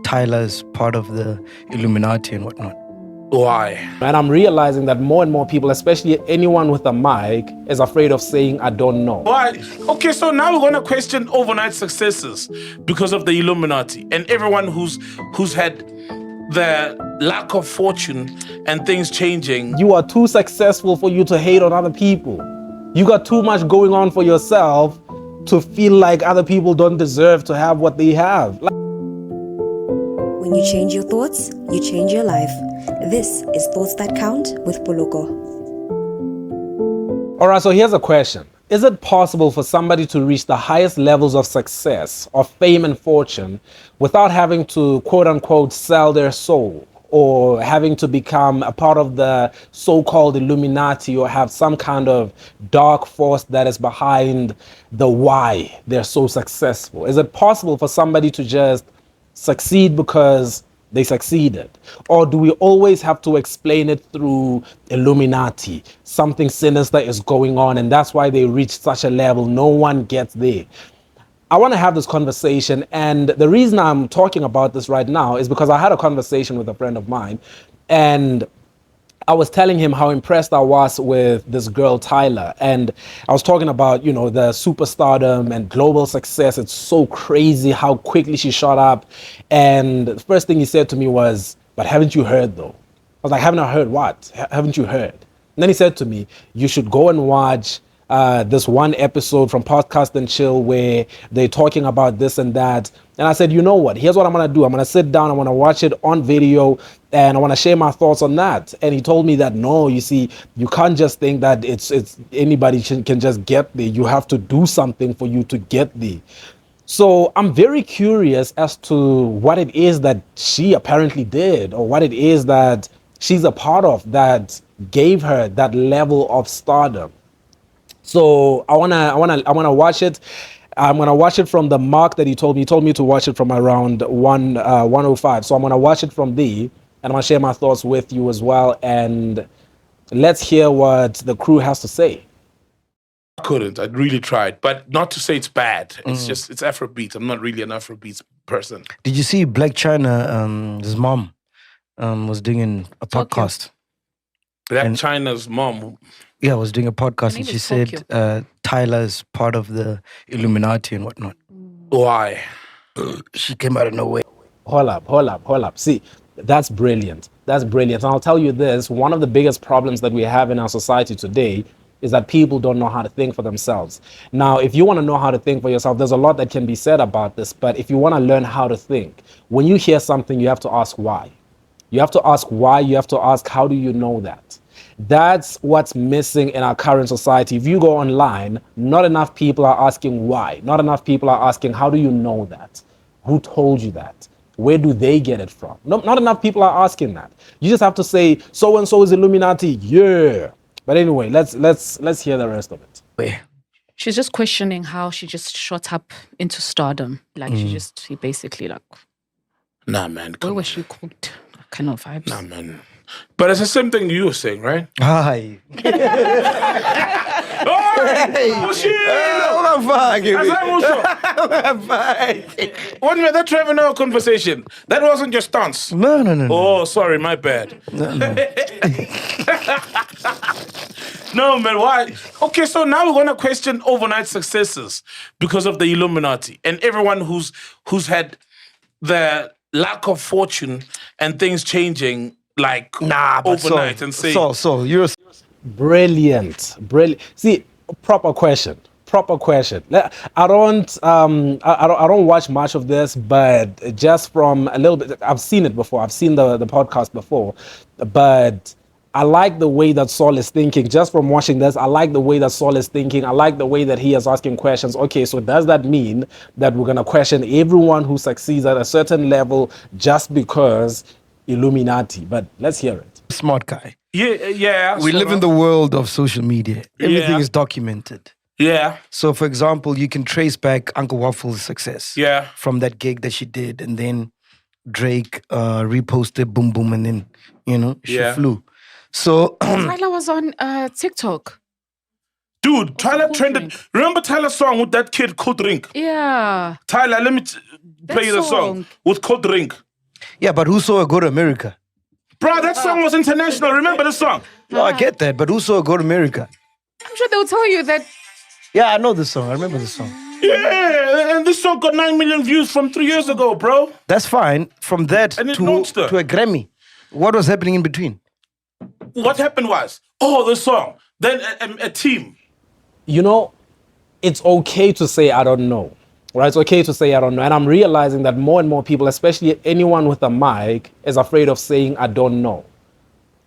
Tyla is part of the Illuminati and whatnot. Why? And I'm realizing that more and more people, especially anyone with a mic, is afraid of saying, I don't know. Why? Okay, so now we're going to question overnight successes because of the Illuminati and everyone who's had the lack of fortune and things changing. You are too successful for you to hate on other people. You got too much going on for yourself to feel like other people don't deserve to have what they have. When you change your thoughts, you change your life. This is Thoughts That Count with Poloko. All right, so here's a question. Is it possible for somebody to reach the highest levels of success, of fame and fortune, without having to, quote unquote, sell their soul, or having to become a part of the so-called Illuminati, or have some kind of dark force that is behind the why they're so successful? Is it possible for somebody to just succeed because they succeeded? Or do we always have to explain it through Illuminati? Something sinister is going on, and that's why they reach such a level. No one gets there. I want to have this conversation, and the reason I'm talking about this right now is because I had a conversation with a friend of mine, and I was telling him how impressed I was with this girl, Tyla. And I was talking about, the superstardom and global success. It's so crazy how quickly she shot up. And the first thing he said to me was, but haven't you heard though? I was like, haven't I heard what? Haven't you heard? And then he said to me, you should go and watch this one episode from Podcast and Chill where they're talking about this and that. And I said, you know what? Here's what I'm going to do. I'm going to sit down. I want to watch it on video and I want to share my thoughts on that. And he told me that, no, you see, you can't just think that it's anybody can just get there. You have to do something for you to get there. So I'm very curious as to what it is that she apparently did, or what it is that she's a part of that gave her that level of stardom. So I wanna watch it. I'm gonna watch it from the mark that he told me. He told me to watch it from around 105. So I'm gonna watch it from there, and I'm gonna share my thoughts with you as well. And let's hear what the crew has to say. I couldn't. I really tried, but not to say it's bad. It's just it's Afrobeat. I'm not really an Afrobeat person. Did you see Black China? His mom was doing a podcast. Black China's mom. Yeah, was doing a podcast and she said Tyla is part of the Illuminati and whatnot. Why? She came out of nowhere. Hold up. See, that's brilliant. That's brilliant. And I'll tell you this, one of the biggest problems that we have in our society today is that people don't know how to think for themselves. Now, if you want to know how to think for yourself, there's a lot that can be said about this, but if you want to learn how to think, when you hear something, you have to ask why. You have to ask why, you have to ask, how do you know that? That's what's missing in our current society. If you go online, not enough people are asking why. Not enough people are asking, how do you know that? Who told you that? Where do they get it from? Not enough people are asking that. You just have to say, so-and-so is Illuminati. Yeah. But anyway, let's hear the rest of it. She's just questioning how she just shot up into stardom. Like she basically like... Nah, man. Where was she cooked? Kind of vibes. Nah, man. But it's the same thing you were saying, right? Hi. What was that Trevor Noah conversation? That wasn't your stance. No. Oh, sorry, my bad. No. No, man, why? Okay, so now we're gonna question overnight successes because of the Illuminati and everyone who's had the lack of fortune and things changing overnight and say so you're brilliant. See, proper question. I don't watch much of this, but just from a little bit, I've seen it before. I've seen the podcast before, but I like the way that Saul is thinking. Just from watching this, I like the way that Saul is thinking. I like the way that he is asking questions. Okay, so does that mean that we're gonna question everyone who succeeds at a certain level just because Illuminati? But let's hear it. Smart guy. Yeah. We live in the world of social media. Everything is documented. Yeah. So, for example, you can trace back Uncle Waffle's success. Yeah. From that gig that she did, and then Drake reposted Boom Boom, and then she flew. So Tyla was on TikTok. Dude, Tyla trended. Remember Tyla's song with that kid, Cool Drink? Yeah. Tyla, play you the song with Cold Drink. Yeah, but who saw her go to America? Bro, that song was international. Remember the song? No, I get that, but who saw her go to America? I'm sure they'll tell you that. Yeah, I know the song. I remember the song. Yeah, and this song got 9 million views from 3 years ago, bro. That's fine. From that And it to launched her. a Grammy. What was happening in between? What happened was, the song. Then a team. You know, it's okay to say I don't know. Right? It's okay to say I don't know. And I'm realizing that more and more people, especially anyone with a mic, is afraid of saying I don't know.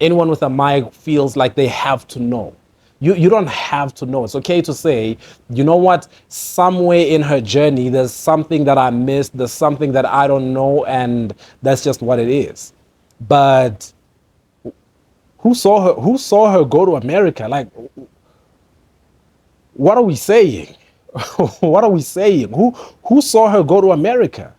Anyone with a mic feels like they have to know. You don't have to know. It's okay to say, you know what, somewhere in her journey, there's something that I missed, there's something that I don't know, and that's just what it is. But who saw her go to America? Like, what are we saying? What are we saying? Who saw her go to America?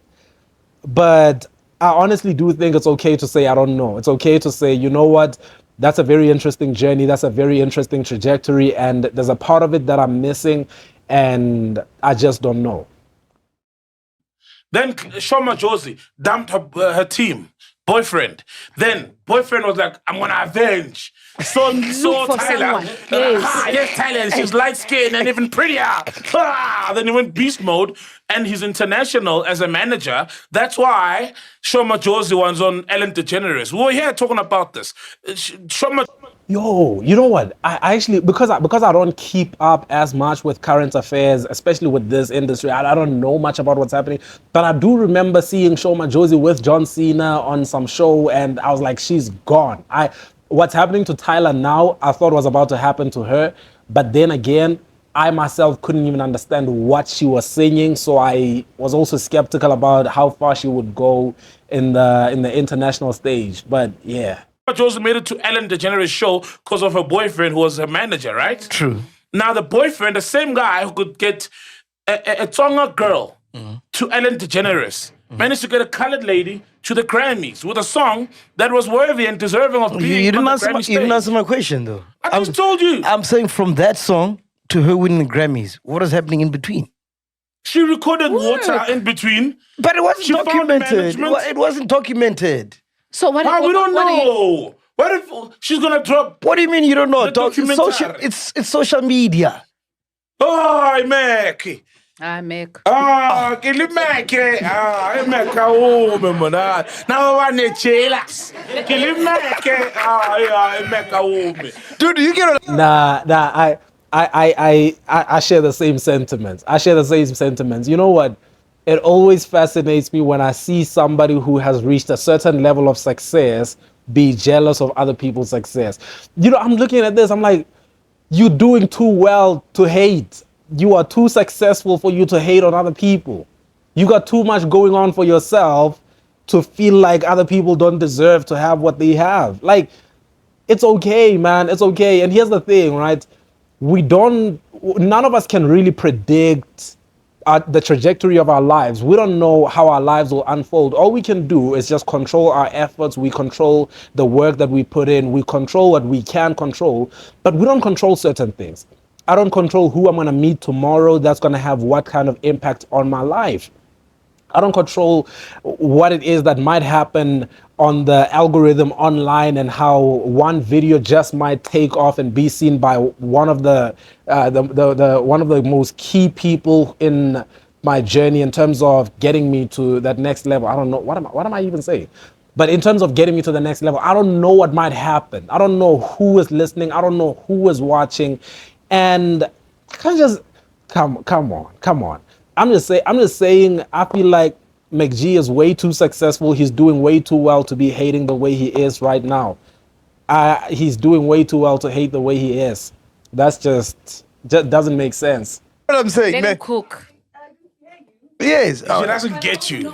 But I honestly do think it's okay to say I don't know. It's okay to say, you know what, that's a very interesting journey. That's a very interesting trajectory. And there's a part of it that I'm missing and I just don't know. Then Shoma Josie dumped her team, boyfriend. Then boyfriend was like, I'm going to avenge. So for Tyla. someone. Yes. Yes, Tyla. And she's light-skinned and even prettier. Then he went beast mode. And he's international as a manager. That's why Shoma Josie was on Ellen DeGeneres. We were here talking about this. Shoma... Yo, you know what? I actually, because I don't keep up as much with current affairs, especially with this industry, I don't know much about what's happening. But I do remember seeing Shoma Josie with John Cena on some show, and I was like, she's gone. What's happening to Tyla now, I thought was about to happen to her. But then again, I myself couldn't even understand what she was singing, so I was also skeptical about how far she would go in the international stage. But yeah. Josie made it to Ellen DeGeneres' show because of her boyfriend who was her manager, right? True. Now the boyfriend, the same guy who could get a Tonga girl to Ellen DeGeneres, managed to get a colored lady to the Grammys with a song that was worthy and deserving of being on the Grammy stage. You didn't answer my question, though. I just told you. I'm saying from that song to her winning the Grammys, what is happening in between? She recorded water in between. But it wasn't She found documented. management. It wasn't documented. So what? We don't know. What if she's gonna drop? What do you mean you don't know? The documentary. It's social media. Oh, MacG. I make. Can you make it? Make a woman, man. Now I need chillas. Can you make it? Make a woman. Dude, you get a... Nah, I share the same sentiments. You know what? It always fascinates me when I see somebody who has reached a certain level of success be jealous of other people's success. You know, I'm looking at this, I'm like, you're doing too well to hate. You are too successful for you to hate on other people. You got too much going on for yourself to feel like other people don't deserve to have what they have. Like, it's okay, man. It's okay. And here's the thing, right? None of us can really predict the trajectory of our lives. We don't know how our lives will unfold. All we can do is just control our efforts. We control the work that we put in. We control what we can control, but we don't control certain things. I don't control who I'm going to meet tomorrow that's going to have what kind of impact on my life. I don't control what it is that might happen on the algorithm online and how one video just might take off and be seen by one of the most key people in my journey in terms of getting me to that next level. I don't know what am I even saying? But in terms of getting me to the next level, I don't know what might happen. I don't know who is listening. I don't know who is watching, and I can't just come on. I'm just saying, I feel like MacG is way too successful. He's doing way too well to be hating the way he is right now. He's doing way too well to hate the way he is. That's just doesn't make sense. What I'm saying, Let man. him cook. Yes. She doesn't get you.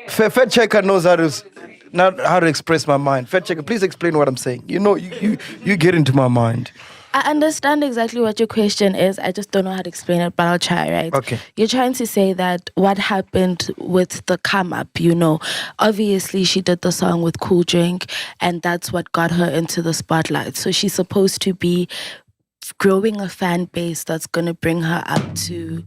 Fact checker knows how to express my mind. Fact checker, please explain what I'm saying. You know, you get into my mind. I understand exactly what your question is. I just don't know how to explain it, but I'll try, right? Okay. You're trying to say that what happened with the come up, you know, obviously she did the song with Cool Drink and that's what got her into the spotlight. So she's supposed to be growing a fan base that's going to bring her up to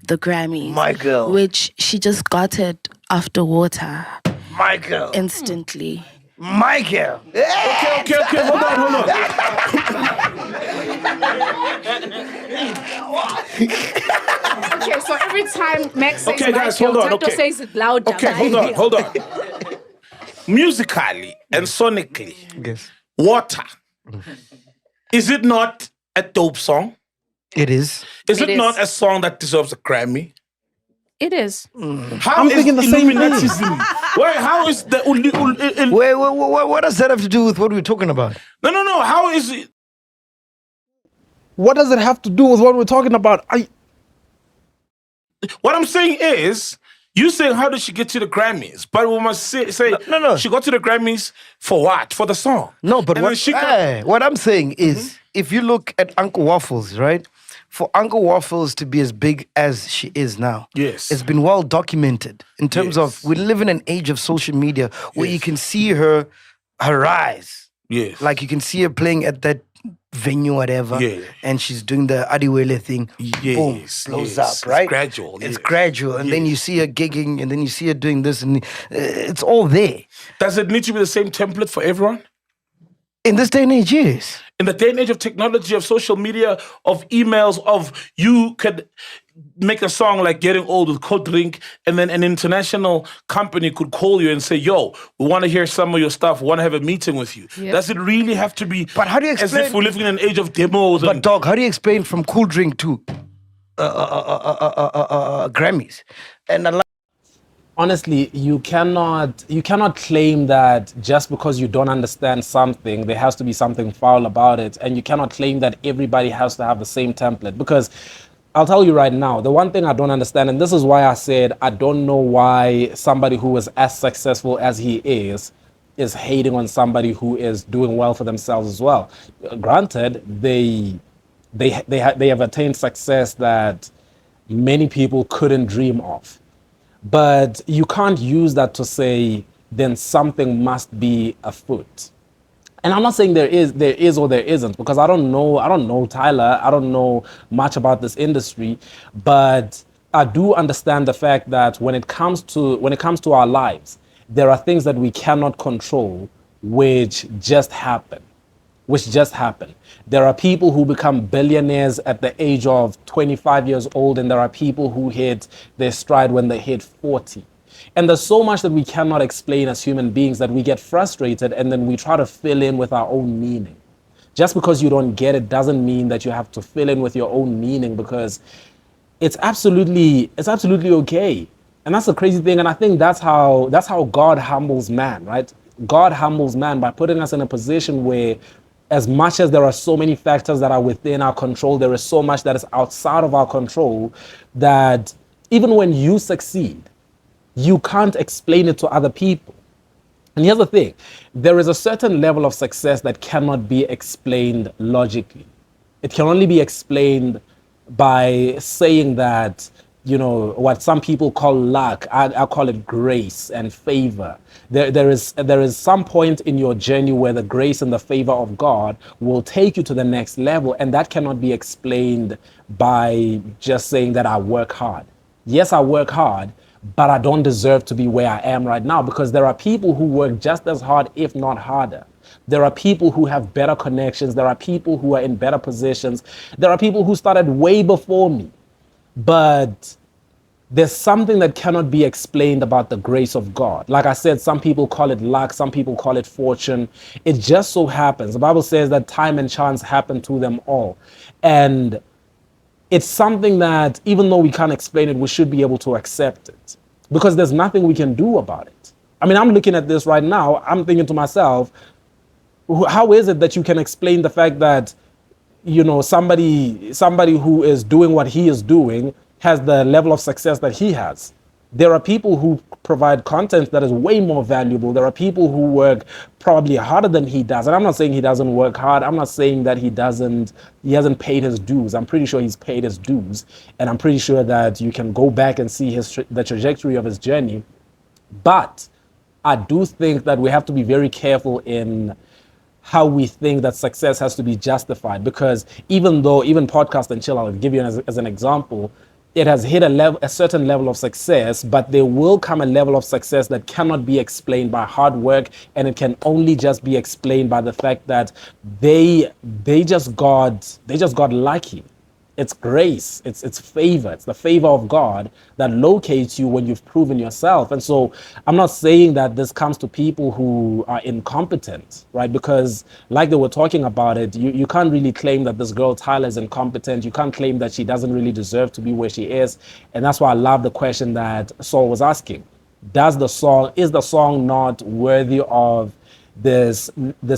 the Grammys. My girl. Which she just got it after water Michael. instantly. Michael. Okay, hold on. Okay, so every time Max says Okay, guys, Michael, hold on, Tato okay. says it louder. Okay, hold on. Musically and sonically, Yes. Water. Is it not a dope song? It is. Is it It is. not a song that deserves a Grammy? It is. How I'm is thinking the same thing. Illuminatism? Wait, how is the Wait, what does that have to do with what we're talking about? No. How is it? What does it have to do with what we're talking about? What I'm saying is, you saying how did she get to the Grammys? But we must say No. she got to the Grammys for what? For the song. No, but And then she got, what I'm saying is, if you look at Uncle Waffles, right? For Uncle Waffles to be as big as she is now, Yes. it's been well documented in terms of we live in an age of social media where you can see her rise. yes. Like you can see her playing at that venue, whatever, Yeah. and she's doing the Adiwele thing. Boom, Yes, blows yes. up, right? It's gradual. It's yes. gradual, and then you see her gigging, and then you see her doing this, and it's all there. Does it need to be the same template for everyone? In this day and age, yes. In the day and age of technology, of social media, of emails, of you could make a song like Getting Old with Cold Drink, and then an international company could call you and say, yo, we want to hear some of your stuff, we want to have a meeting with you. Yep. Does it really have to be But how do you as explain- if we're living in an age of demos? But And, dog, how do you explain from Cool Drink to Grammys? And a lot Honestly, you cannot claim that just because you don't understand something, there has to be something foul about it, and you cannot claim that everybody has to have the same template. Because I'll tell you right now, the one thing I don't understand, and this is why I said I don't know why somebody who is as successful as he is hating on somebody who is doing well for themselves as well. Granted, they have attained success that many people couldn't dream of. But you can't use that to say then something must be afoot. And I'm not saying there is or there isn't, because I don't know Tyla, I don't know much about this industry, but I do understand the fact that when it comes to our lives, there are things that we cannot control which just happen. There are people who become billionaires at the age of 25 years old, and there are people who hit their stride when they hit 40. And there's so much that we cannot explain as human beings that we get frustrated and then we try to fill in with our own meaning. Just because you don't get it doesn't mean that you have to fill in with your own meaning, because it's absolutely okay. And that's the crazy thing. And I think that's how God humbles man, right? God humbles man by putting us in a position where, as much as there are so many factors that are within our control, there is so much that is outside of our control, that even when you succeed, you can't explain it to other people. And here's the thing, there is a certain level of success that cannot be explained logically. It can only be explained by saying that, what some people call luck, I call it grace and favor. There is some point in your journey where the grace and the favor of God will take you to the next level, and that cannot be explained by just saying that I work hard. Yes, I work hard, but I don't deserve to be where I am right now, because there are people who work just as hard, if not harder. There are people who have better connections. There are people who are in better positions. There are people who started way before me. But there's something that cannot be explained about the grace of God. Like I said, some people call it luck, some people call it fortune. It just so happens. The Bible says that time and chance happen to them all. And it's something that, even though we can't explain it, we should be able to accept it, because there's nothing we can do about it. I mean, I'm looking at this right now. I'm thinking to myself, how is it that you can explain the fact that, somebody who is doing what he is doing has the level of success that he has? There are people who provide content that is way more valuable. There are people who work probably harder than he does. And I'm not saying he doesn't work hard. I'm not saying that he hasn't paid his dues. I'm pretty sure he's paid his dues. And I'm pretty sure that you can go back and see the trajectory of his journey. But I do think that we have to be very careful in how we think that success has to be justified, because even Podcast and Chill, I'll give you as an example, it has hit a certain level of success, but there will come a level of success that cannot be explained by hard work, and it can only just be explained by the fact that they just got lucky. It's grace, it's favor, it's the favor of God that locates you when you've proven yourself. And so I'm not saying that this comes to people who are incompetent, right? Because like they were talking about it, you can't really claim that this girl Tyla is incompetent. You can't claim that she doesn't really deserve to be where she is. And that's why I love the question that Saul was asking. Is the song not worthy of this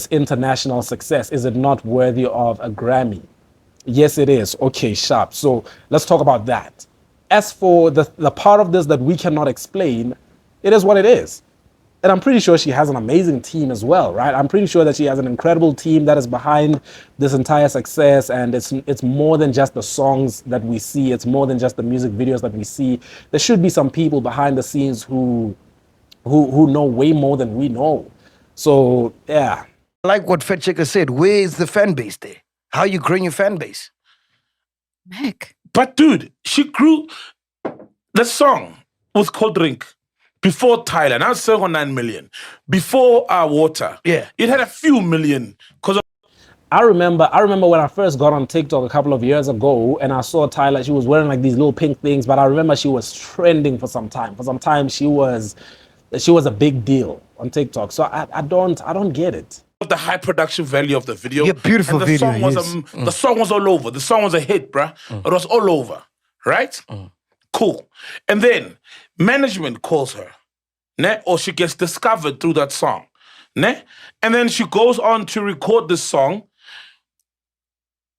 international success? Is it not worthy of a Grammy? Yes, it is. Okay, sharp. So let's talk about that. As for the part of this that we cannot explain, it is what it is. And I'm pretty sure she has an amazing team as well, right? I'm pretty sure that she has an incredible team that is behind this entire success. And it's more than just the songs that we see. It's more than just the music videos that we see. There should be some people behind the scenes who know way more than we know. So, yeah. Like what Fat Checker said, where is the fan base there? How you growing your fan base? Mac. But dude, she grew the song with Cold Drink before Tyla. Now it's 7.9 million. Before Water. Yeah. It had a few million. I remember when I first got on TikTok a couple of years ago and I saw Tyla, she was wearing like these little pink things, but I remember she was trending for some time. For some time she was a big deal on TikTok. So I don't get it. The high production value of the video. Yeah, beautiful and the video. Song was Yes. The song was all over. The song was a hit, bruh. It was all over, right? Cool. And then management calls her, ne? Or she gets discovered through that song, ne? And then she goes on to record this song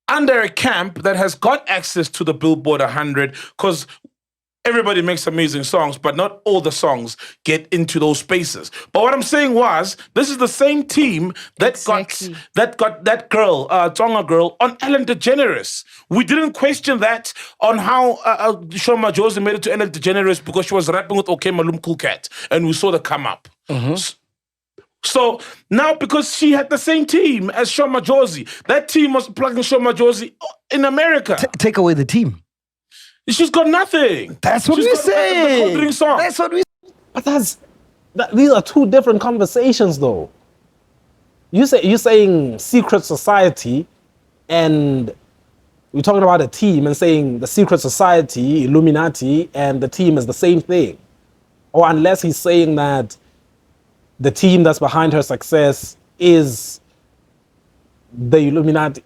under a camp that has got access to the Billboard 100, because everybody makes amazing songs, but not all the songs get into those spaces. But what I'm saying was, this is the same team that got that girl, Tonga girl, on Ellen DeGeneres. We didn't question that on how Shoma Josie made it to Ellen DeGeneres because she was rapping with OK Malum Cool Cat, and we saw the come up. So now, because she had the same team as Shoma Josie, that team was plugging Shoma Josie in America. Take away the team. She's got nothing. That's what She's we got say. the Cold Drink song. That's what we. But these are two different conversations, though. You're saying secret society, and we're talking about a team and saying the secret society, Illuminati, and the team is the same thing. Or unless he's saying that the team that's behind her success is the Illuminati.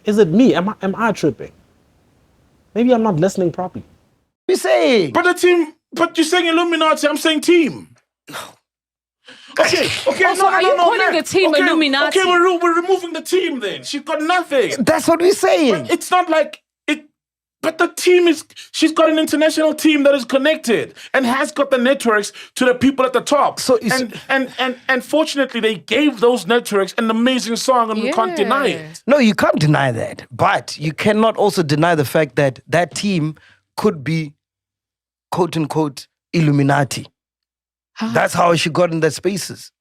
Is it me? Am I tripping? Maybe I'm not listening properly. We say. But you're saying Illuminati, I'm saying team. Okay. Also, are you calling the team Illuminati? Okay, we're removing the team then. She's got nothing. That's what we're saying. But it's not like it. But the team she's got an international team that is connected and has got the networks to the people at the top. So and fortunately, they gave those networks an amazing song, and we can't deny it. No, you can't deny that. But you cannot also deny the fact that that team could be, quote unquote, Illuminati. That's how she got in that spaces.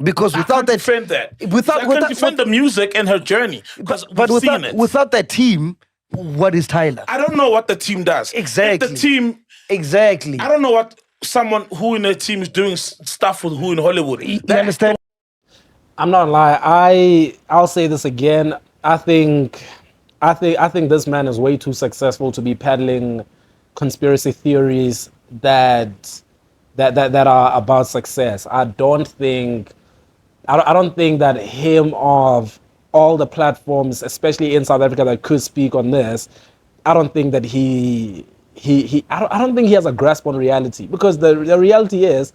Because without that, defend that. Without, I can defend the music and her journey because we've seen it. Without that team, what is Tyla? I don't know what the team does. Exactly. If the team. Exactly. I don't know what someone who in a team is doing stuff with who in Hollywood. You understand? I'm not lying. I'll say this again. I think this man is way too successful to be peddling conspiracy theories that are about success. I don't think that him of all the platforms, especially in South Africa, that could speak on this, I don't think that I don't think he has a grasp on reality, because the reality is,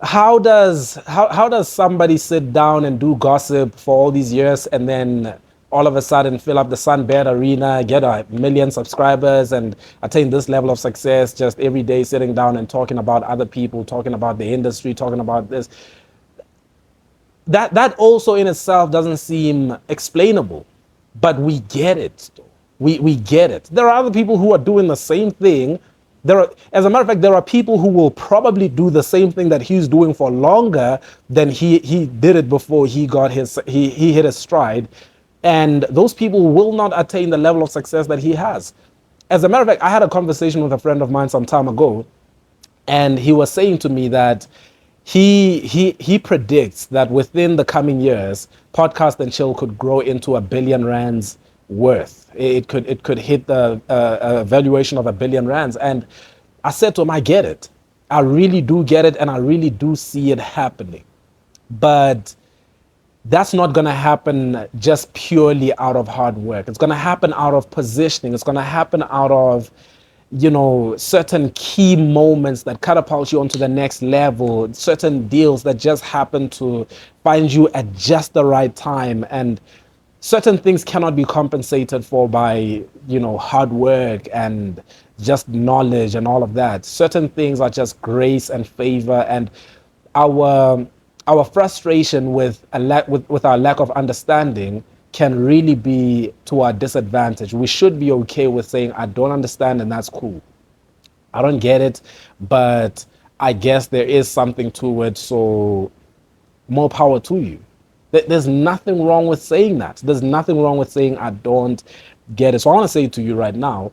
how does somebody sit down and do gossip for all these years and then all of a sudden fill up the Sunbed Arena, get 1 million subscribers, and attain this level of success just every day sitting down and talking about other people, talking about the industry, talking about this? That also in itself doesn't seem explainable, but we get it. We get it. There are other people who are doing the same thing. As a matter of fact, there are people who will probably do the same thing that he's doing for longer than he did it before he hit his stride. And those people will not attain the level of success that he has. As a matter of fact, I had a conversation with a friend of mine some time ago, and he was saying to me that he predicts that within the coming years, Podcast and Chill could grow into R1 billion worth. It could hit the valuation of R1 billion. And I said to him, I get it. I really do get it, and I really do see it happening. But that's not going to happen just purely out of hard work. It's going to happen out of positioning. It's going to happen out of, certain key moments that catapult you onto the next level, certain deals that just happen to find you at just the right time. And certain things cannot be compensated for by, hard work and just knowledge and all of that. Certain things are just grace and favor, and our frustration with our lack of understanding can really be to our disadvantage. We should be okay with saying, I don't understand, and that's cool. I don't get it, but I guess there is something to it, so more power to you. There's nothing wrong with saying that. There's nothing wrong with saying, I don't get it. So I want to say to you right now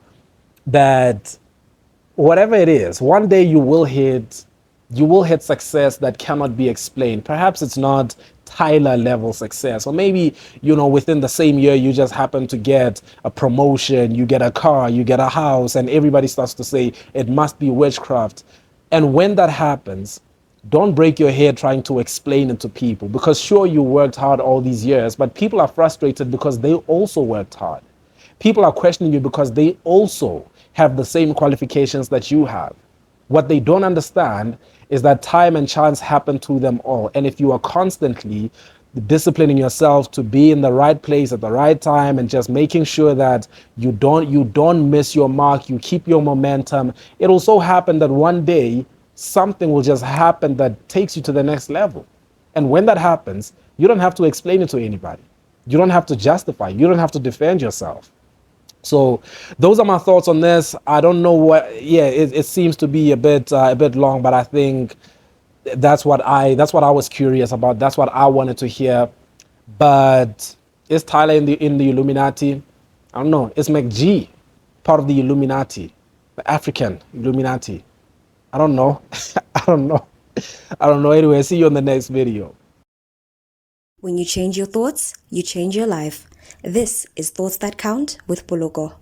that whatever it is, one day you will hit success that cannot be explained. Perhaps it's not Tyla level success, or maybe, within the same year, you just happen to get a promotion, you get a car, you get a house, and everybody starts to say it must be witchcraft. And when that happens, don't break your head trying to explain it to people, because sure, you worked hard all these years, but people are frustrated because they also worked hard. People are questioning you because they also have the same qualifications that you have. What they don't understand is that time and chance happen to them all. And if you are constantly disciplining yourself to be in the right place at the right time and just making sure that you don't miss your mark, you keep your momentum, it'll so happen that one day something will just happen that takes you to the next level. And when that happens, you don't have to explain it to anybody. You don't have to justify. You don't have to defend yourself. So those are my thoughts on this. I don't know what. Yeah, it seems to be a bit long, but I think that's what I was curious about. That's what I wanted to hear. But is Tyla in the Illuminati? I don't know. Is MacG part of the Illuminati, the African Illuminati? I don't know. I don't know. Anyway, see you on the next video. When you change your thoughts, you change your life. This is Thoughts That Count with Poloko.